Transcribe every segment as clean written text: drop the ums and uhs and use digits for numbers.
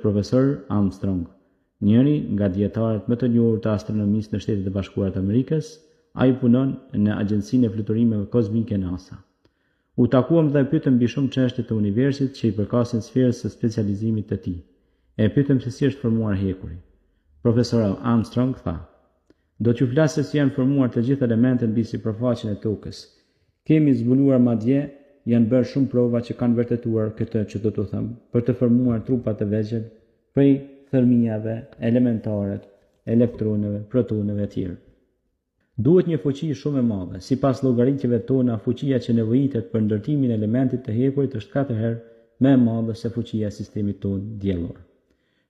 profesor Armstrong, njëri nga dietarët më të njohur të astronomisë në Shtetet e Bashkuara të Amerikës. Ai punon në Agjencinë e Fluturimeve Kozmike NASA. U takuam dhe e pyetëm mbi shumë çështje të universit që i përkasin sferës së specializimit të tij. E pyetëm se si është formuar hekuri. Profesor Armstrong tha: "Do t'ju flas se si janë formuar të gjithë elementet mbi sipërfaqen e tokës. Kemi zbuluar madje, janë bërë shumë prova që kanë vërtetuar këtë që do t'u them, për të formuar trupat e vegjël prej thërmiave, elementaret, elektroneve, protoneve e tjerë. Duhet një fuqi shumë e madhe. Sipas llogaritjeve tona, fuqia që nevojitet për ndërtimin e elementit të hekurit është 4 herë më e madhe se fuqia e sistemit tonë diellor.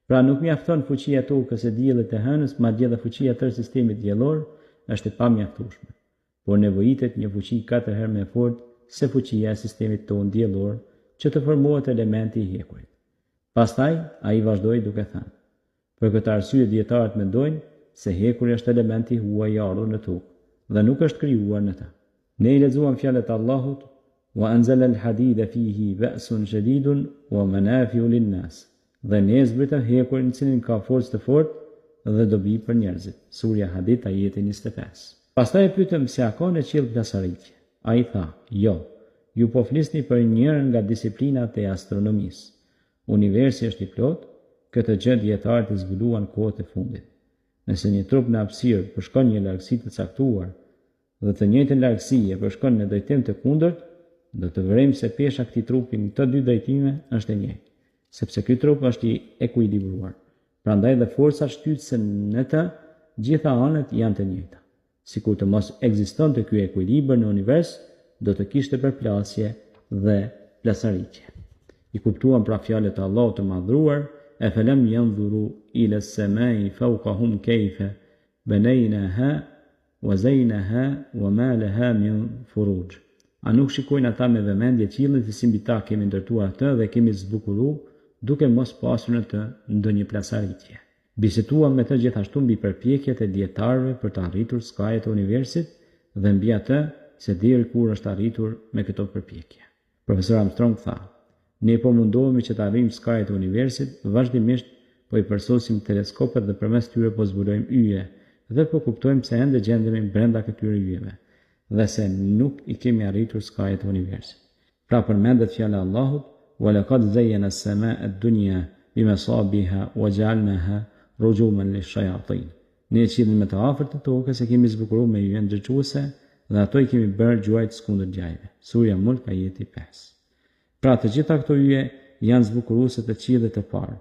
Pra nuk mjafton fuqia e tokës e diellit të hënës, madje edhe fuqia e tërë sistemit diellor është e pamjaftueshme. Por nevojitet një fuqi 4 herë më e fortë se fuqia e sistemit tonë diellor që të formohet elementi i hekurit." Pastaj ai vazhdoi duke thënë: "Për këtë arsye dietarët mendojnë se hekuri është elementi i huaj i ardhur në tokë dhe nuk është krijuar në të." Ne i lexuam fjalët e Allahut: "Wa anzala al-hadida fihi ba'sun shadidun wa manafi'u lin-nas." Dhe ne zbritëm hekurin në cilin ka forcë të fortë dhe dobi për njerëzit. Surja Hadid ajeti 25. Pastaj e pyetëm se a ka në qiell plasarritje. Ai tha: "Jo, ju po flisni për njërin nga disiplinat e astronomisë. Universi është i plotë, këtë gjë dietarët e zbuluan kohët e fundit. Nëse një trup në hapësirë përshkon një largësi të caktuar dhe të njëjtën largësi e përshkon në drejtim të kundërt, do të vërejmë se pesha e këtij trupi në këto dy drejtime është e njëjtë, sepse ky trup është i ekuilibruar. Prandaj dhe forcat shtytëse në të gjitha anët janë të njëjta. Sikur të mos ekzistonte ky ekuilibër në univers, do të kishte përplasje dhe plasarritje." I kuptuam pra fjalët e Allahut të madhruar: "E felem yanzuru ila as-samai fawqahum kayfa banaynaha wa zaynaha wa ma laha min furuj." A nuk shikojnë ata me vëmendje qiellin se si mbi ta kemi ndërtuar atë dhe kemi zbukuruar duke mos pasur në të ndonjë plasarritje. Biseduam me të gjithashtu mbi përpjekjet e dietarëve për të arritur skajet e universit dhe mbi atë se deri kur është arritur me këto përpjekje. Profesor Armstrong tha: "Ne po mundohemi që të arrijmë skajet e universit, vazhdimisht po i përsosim teleskopet dhe përmes tyre po zbulojmë yje dhe po kuptojmë se ende gjendemi brenda këtyre yjeve dhe se nuk i kemi arritur skajet e universit." Pra përmendet fjala e Allahut: "Wa laqad zayyana as-samaa ad-dunya bimasabiha wa ja'alnaha rujuman lish-shayatin." Ne qiellin më të afërt të tokës e kemi zbukuruar me yje ndriçuese dhe ato i kemi bërë gjuajtës kundër gjajve. Surja Mulk ajeti 5. Pra të gjitha këto yje janë zbukuruese të qiellit të parë.